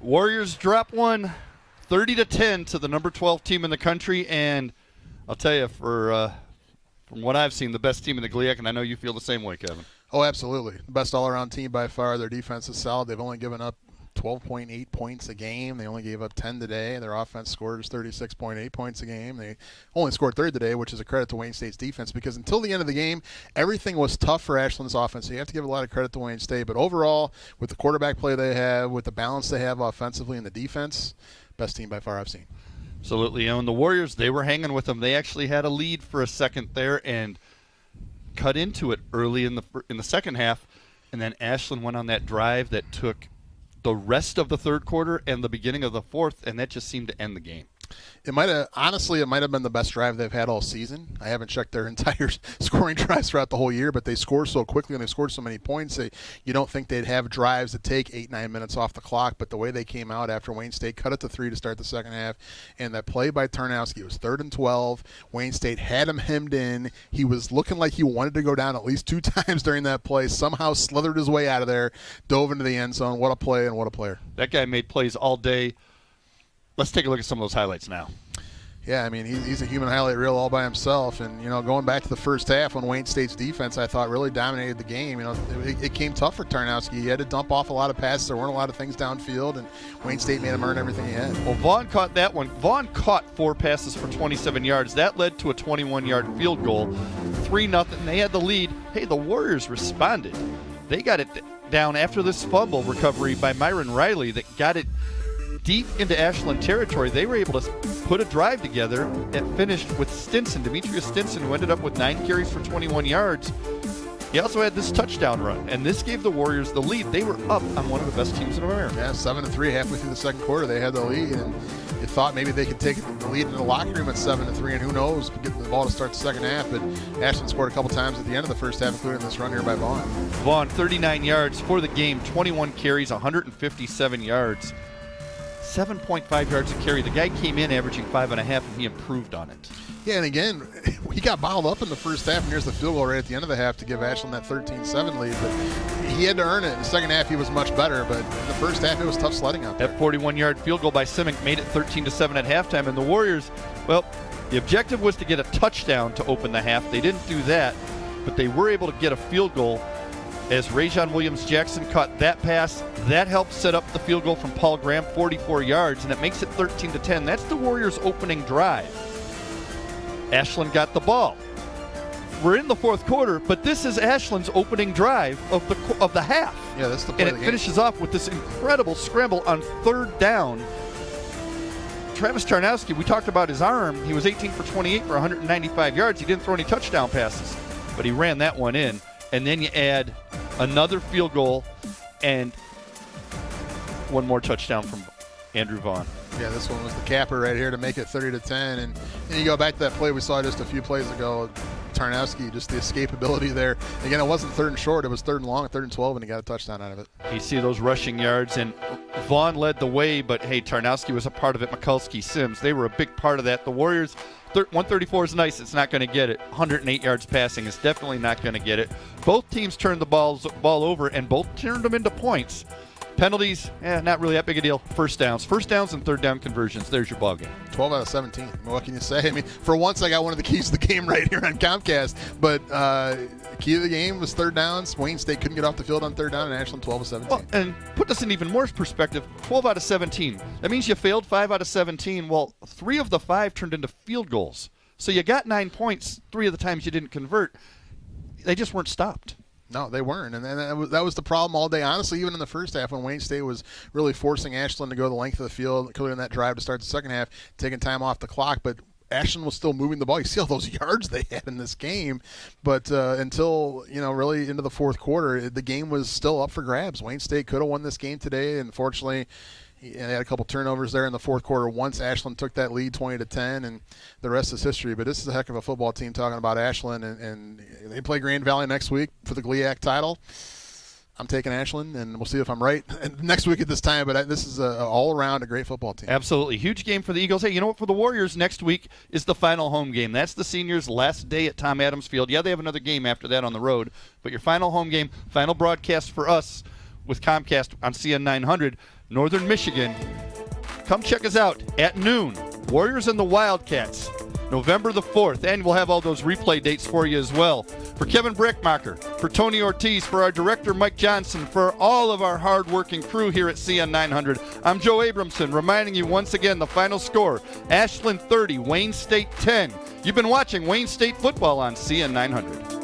Warriors drop one 30-10 to the number 12 team in the country, and I'll tell you, from what I've seen, the best team in the GLIAC, and I know you feel the same way, Kevin. Oh, absolutely. The best all-around team by far. Their defense is solid. They've only given up 12.8 points a game. They only gave up 10 today. Their offense scores 36.8 points a game. They only scored 3 today, which is a credit to Wayne State's defense, because until the end of the game, everything was tough for Ashland's offense. So you have to give a lot of credit to Wayne State. But overall, with the quarterback play they have, with the balance they have offensively and the defense, best team by far I've seen. Absolutely. And the Warriors, they were hanging with them. They actually had a lead for a second there and cut into it early in the second half. And then Ashland went on that drive that took the rest of the third quarter and the beginning of the fourth, and that just seemed to end the game. It might have been the best drive they've had all season. I haven't checked their entire scoring drives throughout the whole year, but they scored so quickly and they scored so many points. You don't think they'd have drives that take 8-9 minutes off the clock, but the way they came out after Wayne State cut it to 3 to start the second half, and that play by Tarnowski, it was 3rd and 12. Wayne State had him hemmed in. He was looking like he wanted to go down at least 2 times during that play, somehow slithered his way out of there, dove into the end zone. What a play and what a player. That guy made plays all day. Let's take a look at some of those highlights now. Yeah, I mean, he's a human highlight reel all by himself. And, going back to the first half when Wayne State's defense, I thought, really dominated the game. It came tough for Tarnowski. He had to dump off a lot of passes. There weren't a lot of things downfield, and Wayne State made him earn everything he had. Well, Vaughn caught that one. Vaughn caught 4 passes for 27 yards. That led to a 21-yard field goal, 3-0. They had the lead. Hey, the Warriors responded. They got it down after this fumble recovery by Myron Riley that got it deep into Ashland territory. They were able to put a drive together that finished with Stinson, Demetrius Stinson, who ended up with 9 carries for 21 yards. He also had this touchdown run, and this gave the Warriors the lead. They were up on one of the best teams in America. Yeah, 7-3 halfway through the second quarter. They had the lead, and you thought maybe they could take the lead in the locker room at 7-3, and who knows, get the ball to start the second half. But Ashland scored a couple times at the end of the first half, including this run here by Vaughn. Vaughn, 39 yards for the game, 21 carries, 157 yards. 7.5 yards a carry. The guy came in averaging 5.5, and he improved on it. Yeah, and again, he got bottled up in the first half, and here's the field goal right at the end of the half to give Ashland that 13-7 lead. But he had to earn it. In the second half, he was much better, but in the first half, it was tough sledding out there. That 41-yard field goal by Simic made it 13-7 at halftime, and the Warriors, well, the objective was to get a touchdown to open the half. They didn't do that, but they were able to get a field goal as Rajon Williams-Jackson caught that pass. That helped set up the field goal from Paul Graham, 44 yards, and it makes it 13-10. That's the Warriors' opening drive. Ashland got the ball. We're in the fourth quarter, but this is Ashland's opening drive of the half. Yeah, that's the play and of the it game. Finishes off with this incredible scramble on 3rd down. Travis Tarnowski, we talked about his arm. He was 18 for 28 for 195 yards. He didn't throw any touchdown passes, but he ran that one in. And then you add another field goal and one more touchdown from Andrew Vaughn. Yeah, this one was the capper right here to make it 30-10. And you go back to that play we saw just a few plays ago. Tarnowski, just the escapability there. Again, it wasn't 3rd and short. It was 3rd and long, 3rd and 12, and he got a touchdown out of it. You see those rushing yards, and Vaughn led the way, but, hey, Tarnowski was a part of it. Mikulski, Sims, they were a big part of that. The Warriors, 134 is nice. It's not going to get it. 108 yards passing is definitely not going to get it. Both teams turned the ball over, and both turned them into points. Penalties, not really that big a deal. First downs and 3rd down conversions. There's your ball game. 12 out of 17. What can you say? I mean, for once I got one of the keys to the game right here on Comcast. But key to the game was 3rd downs. Wayne State couldn't get off the field on 3rd down, and Ashland 12 of 17. Well, and put this in even more perspective, 12 out of 17. That means you failed 5 out of 17. Well, 3 of the 5 turned into field goals. So you got 9 points 3 of the times you didn't convert. They just weren't stopped. No, they weren't, and that was the problem all day. Honestly, even in the first half when Wayne State was really forcing Ashland to go the length of the field, clearing that drive to start the second half, taking time off the clock, but Ashland was still moving the ball. You see all those yards they had in this game, but until really into the fourth quarter, the game was still up for grabs. Wayne State could have won this game today, and unfortunately, they had a couple turnovers there in the fourth quarter once Ashland took that lead 20-10, and the rest is history. But this is a heck of a football team talking about Ashland, and they play Grand Valley next week for the GLIAC title. I'm taking Ashland, and we'll see if I'm right next week at this time. But this is all-around a great football team. Absolutely. Huge game for the Eagles. Hey, you know what? For the Warriors, next week is the final home game. That's the seniors' last day at Tom Adams Field. Yeah, they have another game after that on the road. But your final home game, final broadcast for us with Comcast on CN 900. Northern Michigan. Come check us out at noon. Warriors and the Wildcats, November the 4th. And we'll have all those replay dates for you as well. For Kevin Brechmacher, for Tony Ortiz, for our director Mike Johnson, for all of our hard-working crew here at CN 900, I'm Joe Abramson, reminding you once again the final score, Ashland 30, Wayne State 10. You've been watching Wayne State football on CN 900.